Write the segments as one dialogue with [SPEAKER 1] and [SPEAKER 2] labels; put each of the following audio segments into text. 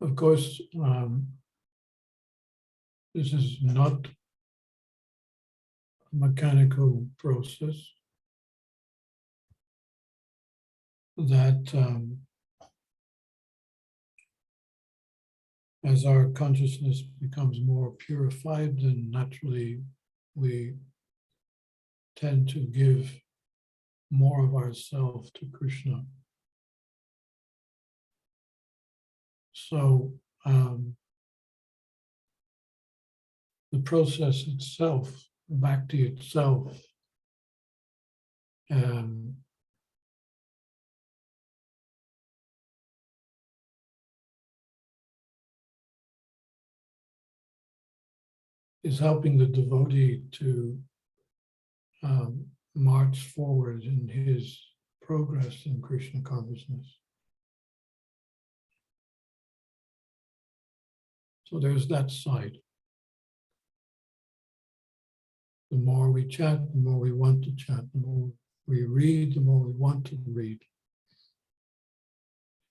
[SPEAKER 1] Of course, this is not a mechanical process that as our consciousness becomes more purified, then naturally we tend to give more of ourselves to Krishna. So the process itself, bhakti itself, is helping the devotee to march forward in his progress in Krishna consciousness. So there's that side. The more we chant, the more we want to chant. The more we read, the more we want to read.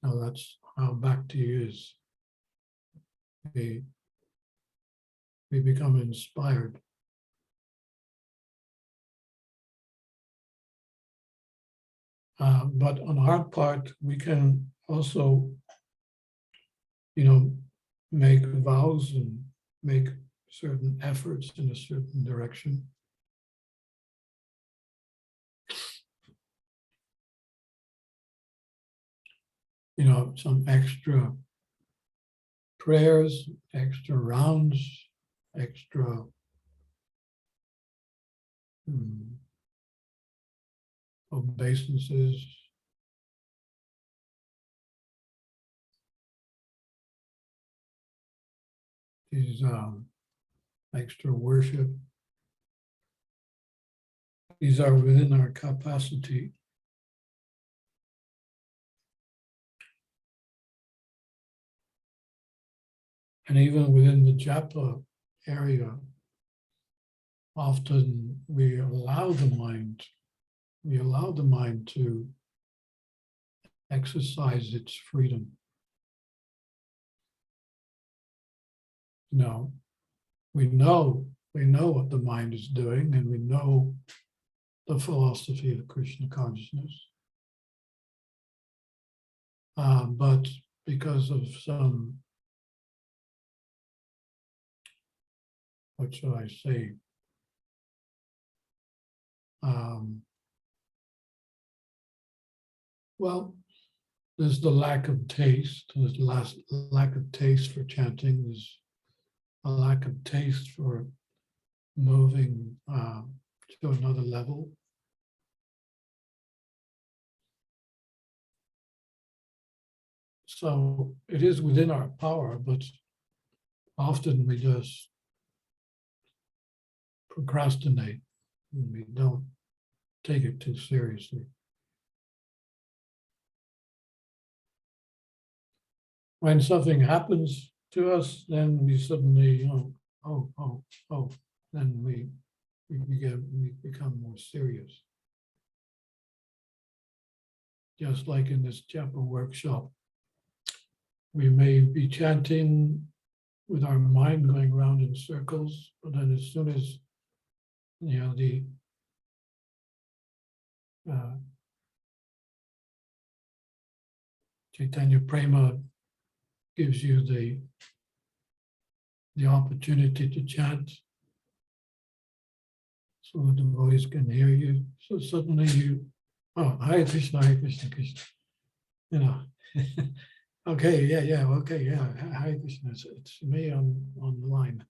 [SPEAKER 1] Now that's how bhakti is. We become inspired. But on our part, we can also, make vows and make certain efforts in a certain direction. Some extra prayers, extra rounds, extra obeisances. These extra worship. These are within our capacity. And even within the japa area, often we allow the mind to exercise its freedom. We know what the mind is doing, and we know the philosophy of Krishna consciousness. But because of some, what shall I say, well, there's the lack of taste. There's lack of taste for chanting. There's a lack of taste for moving to another level. So it is within our power, but often we just procrastinate and we don't take it too seriously. When something happens to us, then we suddenly, then we become more serious. Just like in this japa workshop, we may be chanting with our mind going around in circles, but then as soon as the Chaitanya Prema gives you the opportunity to chant, so the devotees can hear you. So suddenly Hare Krishna, Krishna. Okay, Hare Krishna. It's me on the line.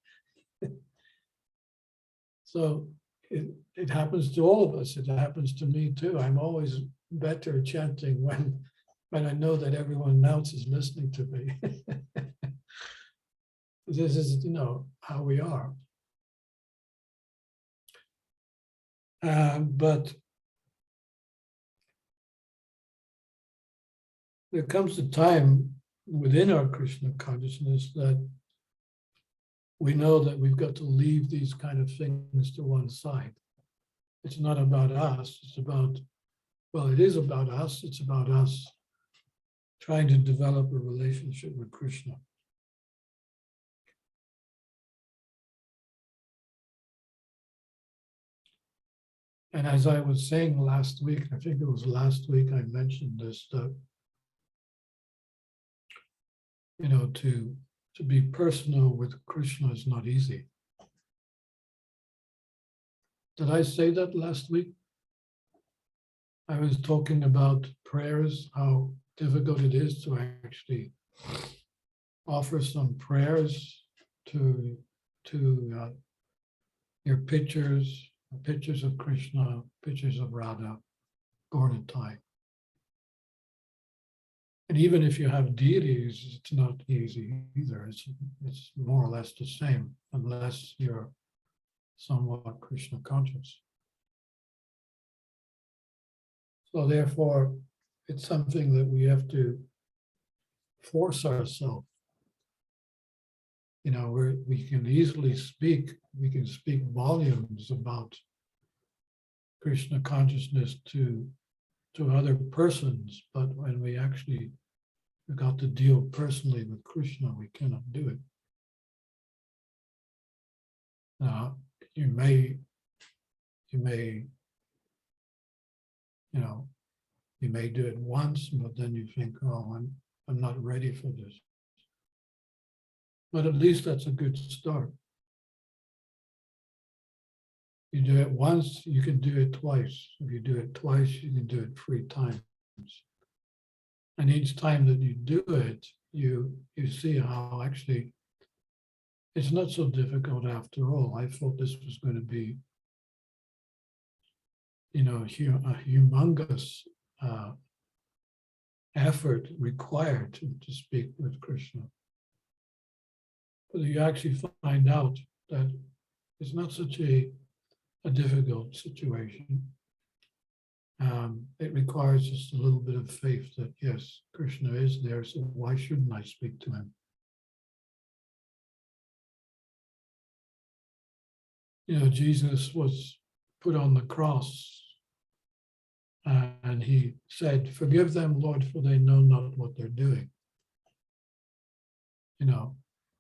[SPEAKER 1] So it happens to all of us. It happens to me too. I'm always better chanting when I know that everyone else is listening to me. This is, how we are. But there comes a time within our Krishna consciousness that we know that we've got to leave these kind of things to one side. It's not about us, it's about, well, it is about us, it's about us trying to develop a relationship with Krishna. And as I was saying last week, I think it was last week I mentioned this, that, you know, to be personal with Krishna is not easy. Did I say that last week? I was talking about prayers, how difficult it is to actually offer some prayers to your pictures of Krishna, pictures of Radha, born in time. And even if you have deities, it's not easy either. It's more or less the same, unless you're somewhat Krishna conscious. So therefore, it's something that we have to force ourselves. You know, we can easily speak, we can speak volumes about Krishna consciousness to other persons, but when we actually got to deal personally with Krishna, we cannot do it. Now, you may, you may do it once, but then you think, oh, I'm not ready for this. But at least that's a good start. You do it once, you can do it twice. If you do it twice, you can do it 3 times. And each time that you do it, you see how actually it's not so difficult after all. I thought this was going to be, you know, a humongous effort required to speak with Krishna. But you actually find out that it's not such a difficult situation. It requires just a little bit of faith that, yes, Krishna is there, so why shouldn't I speak to him? You know, Jesus was put on the cross and he said, "Forgive them, Lord, for they know not what they're doing." You know,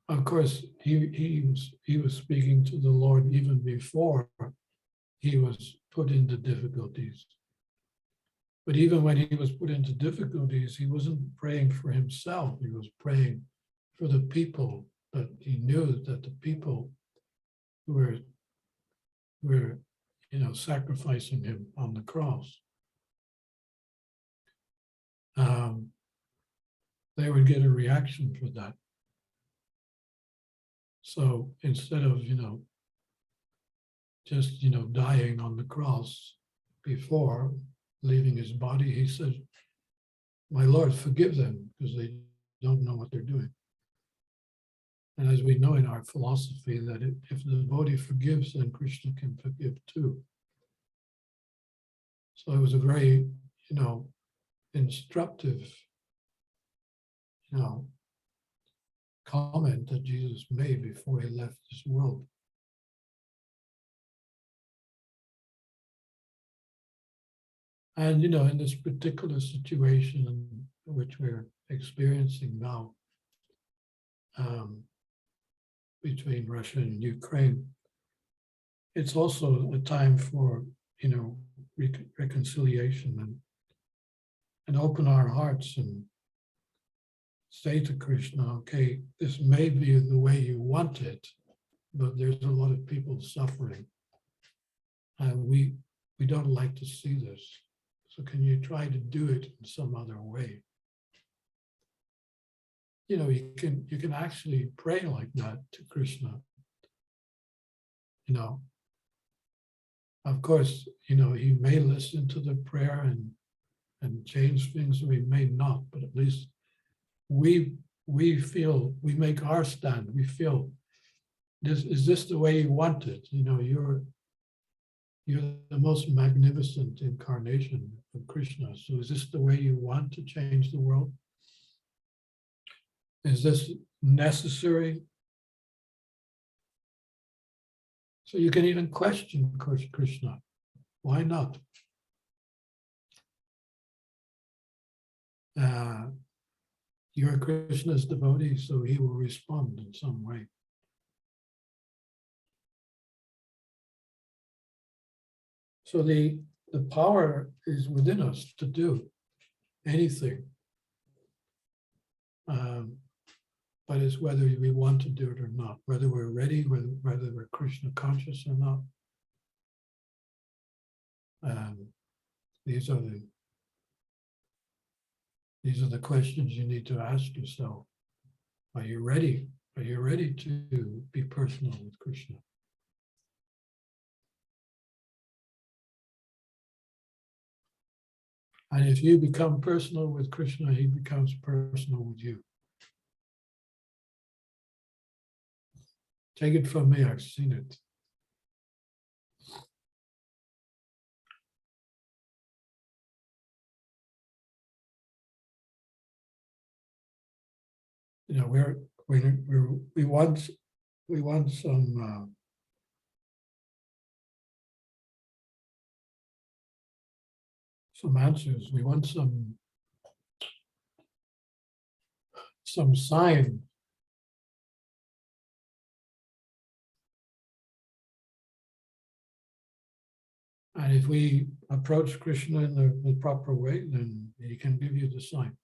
[SPEAKER 1] of course, he was speaking to the Lord even before he was put into difficulties. But even when he was put into difficulties, he wasn't praying for himself. He was praying for the people, that he knew that the people who were, you know, sacrificing him on the cross, they would get a reaction for that. So instead of, you know, just, you know, dying on the cross before leaving his body, he said, "My Lord, forgive them because they don't know what they're doing." And as we know in our philosophy, that if the devotee forgives, then Krishna can forgive too. So it was a very, you know, instructive, you know, comment that Jesus made before he left this world. And, you know, in this particular situation which we're experiencing now, between Russia and Ukraine, it's also a time for, you know, reconciliation and open our hearts and say to Krishna, okay, this may be the way you want it, but there's a lot of people suffering. And we don't like to see this. So can you try to do it in some other way? You know, you can actually pray like that to Krishna. You know, of course, you know, he may listen to the prayer and change things, or he may not, but at least we feel, we make our stand. We feel, is this the way you want it? You know, you're the most magnificent incarnation of Krishna. So is this the way you want to change the world? Is this necessary? So you can even question Krishna. Why not? You're Krishna's devotee, so he will respond in some way. So the power is within us to do anything. But it's whether we want to do it or not, whether we're ready, whether we're Krishna conscious or not. These are the questions you need to ask yourself. Are you ready? Are you ready to be personal with Krishna? And if you become personal with Krishna, he becomes personal with you. Take it from me, I've seen it. You know, we want some answers. We want some sign. And if we approach Krishna in the proper way, then he can give you the sign.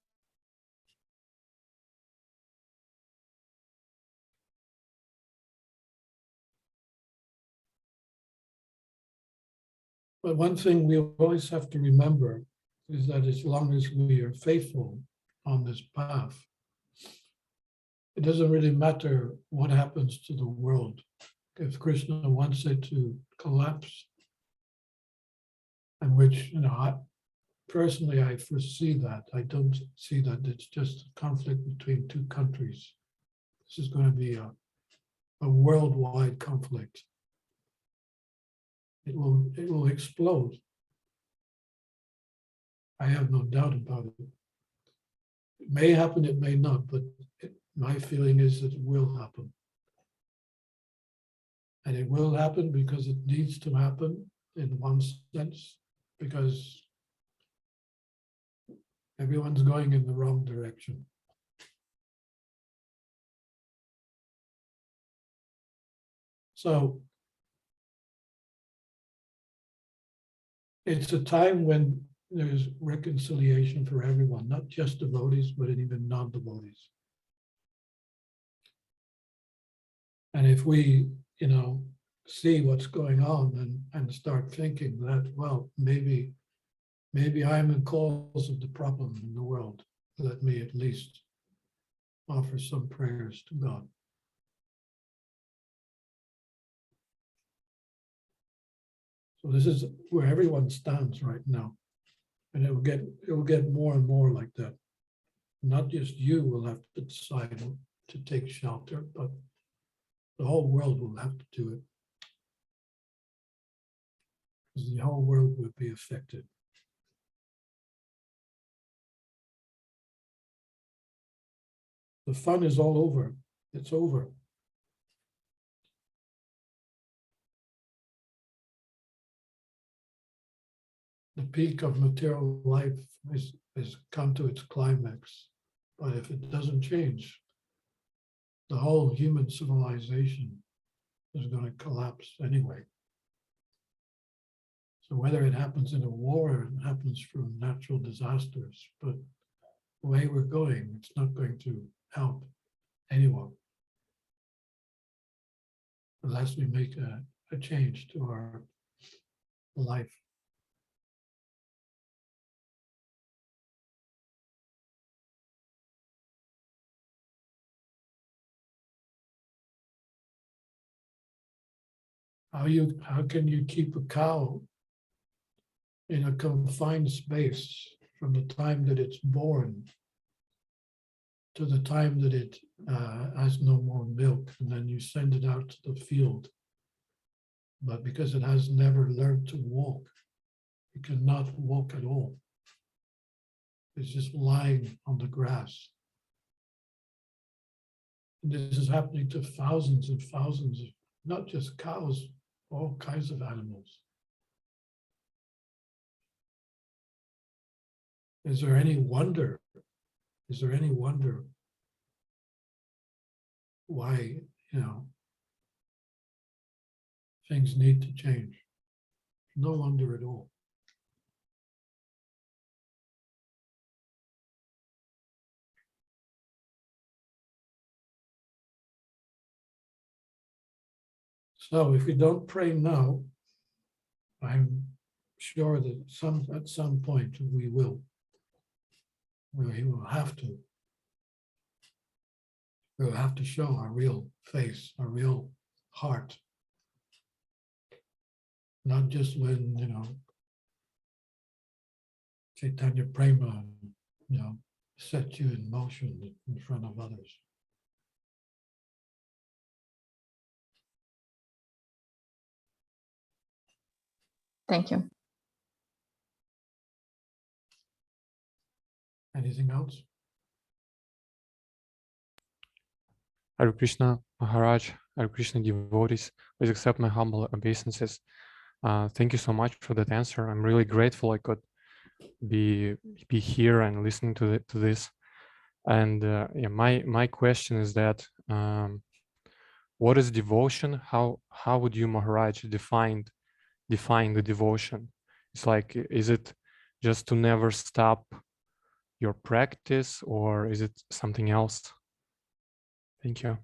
[SPEAKER 1] But one thing we always have to remember is that as long as we are faithful on this path, it doesn't really matter what happens to the world. If Krishna wants it to collapse, and which, you know, personally, I foresee that. I don't see that it's just a conflict between two countries. This is going to be a worldwide conflict. It will explode. I have no doubt about it. It may happen, it may not, but my feeling is that it will happen. And it will happen because it needs to happen in one sense, because everyone's going in the wrong direction. So it's a time when there's reconciliation for everyone, not just devotees, but even non-devotees. And if we, you know, see what's going on and start thinking that, well, maybe I'm the cause of the problem in the world, let me at least offer some prayers to God. So this is where everyone stands right now. And it will get more and more like that. Not just you will have to decide to take shelter, but the whole world will have to do it. Because the whole world will be affected. The fun is all over. It's over. The peak of material life has come to its climax. But if it doesn't change, the whole human civilization is going to collapse anyway. So whether it happens in a war or it happens from natural disasters, but the way we're going, it's not going to help anyone unless we make a change to our life. How can you keep a cow in a confined space from the time that it's born to the time that it has no more milk, and then you send it out to the field? But because it has never learned to walk, it cannot walk at all. It's just lying on the grass. And this is happening to thousands and thousands of not just cows, all kinds of animals. Is there any wonder? Is there any wonder why, things need to change? No wonder at all. So if we don't pray now, I'm sure that at some point we will. We will have to. We'll have to show our real face, our real heart. Not just when, Chaitanya Prema, set you in motion in front of others.
[SPEAKER 2] Thank you.
[SPEAKER 1] Anything else?
[SPEAKER 3] Hare Krishna, Maharaj, Hare Krishna devotees, please accept my humble obeisances. Thank you so much for that answer. I'm really grateful I could be here and listening to this. And my question is that what is devotion? How would you, Maharaj, define the devotion? It's like, is it just to never stop your practice, or is it something else? Thank you.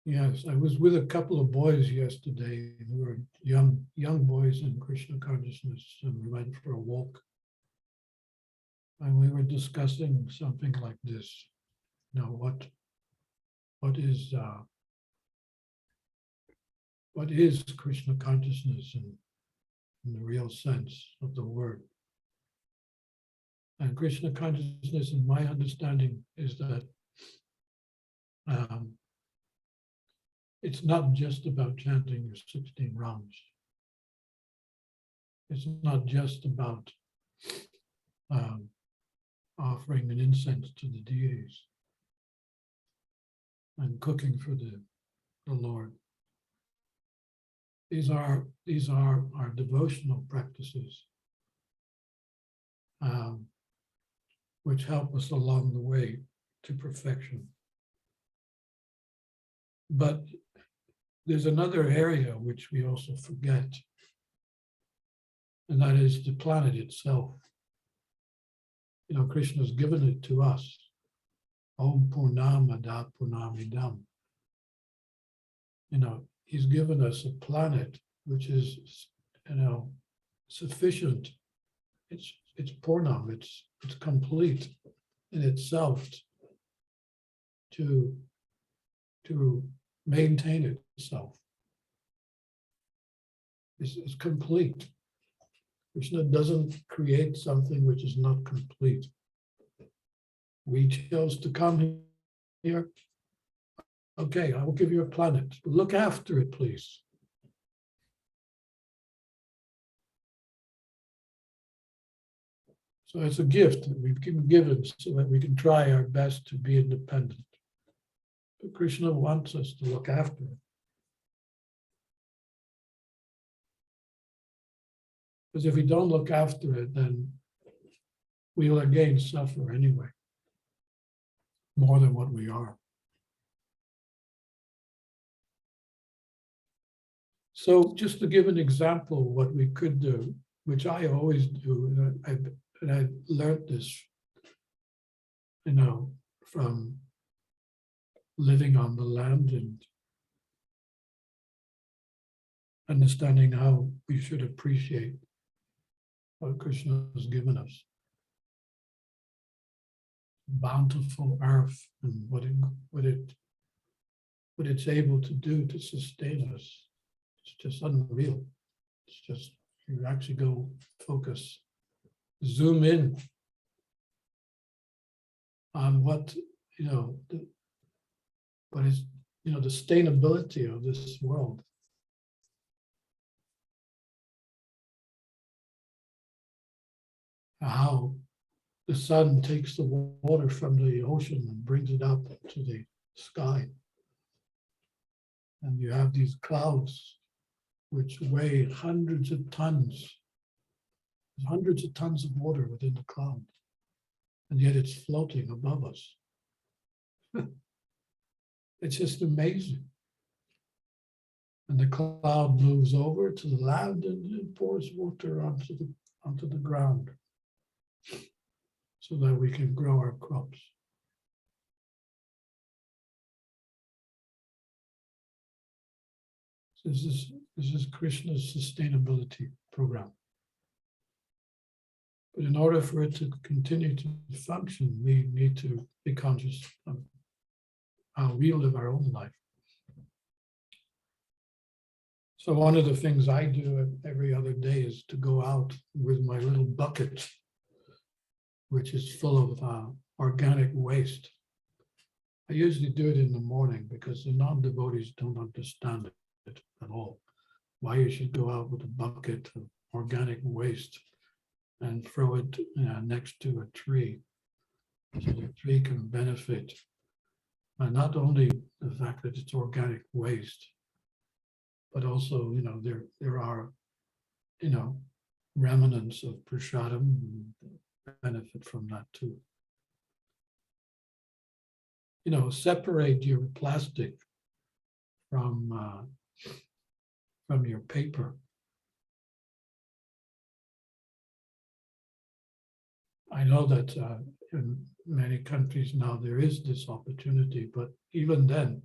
[SPEAKER 1] Yes, I was with a couple of boys yesterday who were young boys in Krishna Consciousness, and we went for a walk. And we were discussing something like this. What is Krishna Consciousness in the real sense of the word? And Krishna Consciousness, in my understanding, is that it's not just about chanting your 16 rounds. It's not just about offering an incense to the deities and cooking for the Lord. These are our devotional practices, which help us along the way to perfection. But there's another area which we also forget, and that is the planet itself. Krishna's given it to us. Om Purnamada Purnamidam. He's given us a planet which is, sufficient. It's Purnam, it's complete in itself to maintain itself. It's complete. Krishna doesn't create something which is not complete. We chose to come here. Okay, I will give you a planet. Look after it, please. So it's a gift that we've been given so that we can try our best to be independent. But Krishna wants us to look after it. Because if we don't look after it, then we will again suffer anyway, more than what we are. So just to give an example of what we could do, which I always do, and I learned this, from living on the land and understanding how we should appreciate what Krishna has given us. Bountiful earth and what it's able to do to sustain us. It's just unreal. It's just, you actually go focus, zoom in on what is, the sustainability of this world. How the sun takes the water from the ocean and brings it up to the sky. and you have these clouds which weigh hundreds of tons. There's hundreds of tons of water within the cloud, and yet it's floating above us. It's just amazing. And the cloud moves over to the land and it pours water onto the ground so that we can grow our crops. So this is Krishna's sustainability program. But in order for it to continue to function, we need to be conscious of how we live our own life. So one of the things I do every other day is to go out with my little bucket, which is full of organic waste. I usually do it in the morning because the non-devotees don't understand it at all. Why you should go out with a bucket of organic waste and throw it next to a tree so the tree can benefit. And not only the fact that it's organic waste, but also, there are, remnants of prasadam and benefit from that too. Separate your plastic from your paper. I know that in many countries now there is this opportunity, but even then,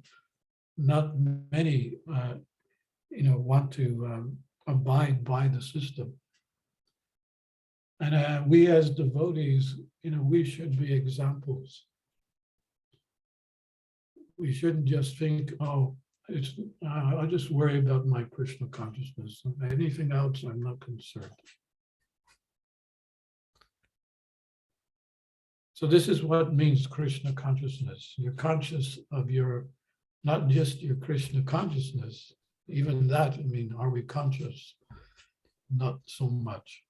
[SPEAKER 1] not many want to abide by the system. And we as devotees, we should be examples. We shouldn't just think, oh, I'll just worry about my Krishna consciousness. Anything else, I'm not concerned. So this is what means Krishna consciousness. You're conscious of not just your Krishna consciousness, even that, are we conscious? Not so much.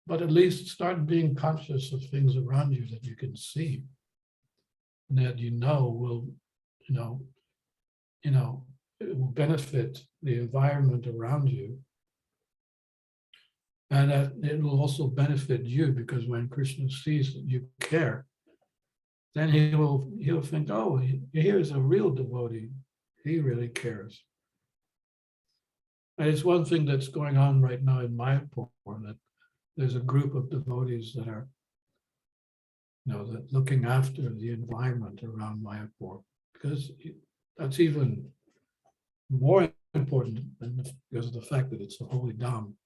[SPEAKER 1] But at least start being conscious of things around you that you can see, and that will, it will benefit the environment around you. And that it will also benefit you, because when Krishna sees that you care, then he'll think, oh, here's a real devotee. He really cares. And it's one thing that's going on right now in Mayapur, that there's a group of devotees that are, that looking after the environment around Mayapur, because that's even more important because of the fact that it's a holy dham.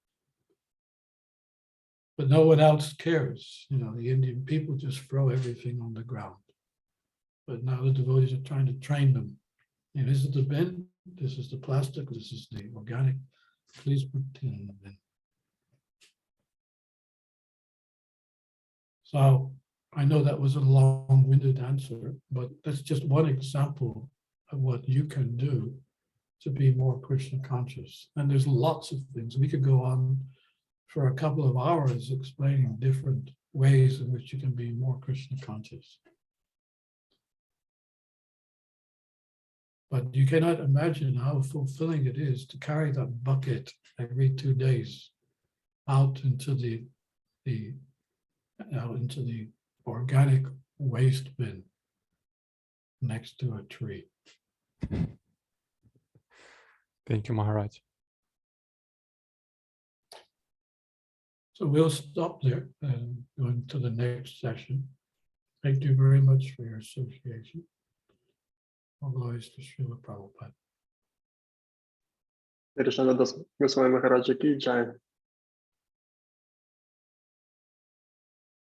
[SPEAKER 1] But no one else cares. The Indian people just throw everything on the ground. But now the devotees are trying to train them. This is the bin, this is the plastic, this is the organic. Please put it in the bin. So I know that was a long-winded answer, but that's just one example of what you can do to be more Krishna conscious. And there's lots of things. We could go on for a couple of hours explaining different ways in which you can be more Krishna conscious. But you cannot imagine how fulfilling it is to carry that bucket every 2 days out into the organic waste bin next to a tree.
[SPEAKER 3] Thank you, Maharaj.
[SPEAKER 1] So we'll stop there and go into the next session. Thank you very much for your association. All glories to Srila Prabhupada.
[SPEAKER 4] Dhirasanta Goswami Maharaja ki jai.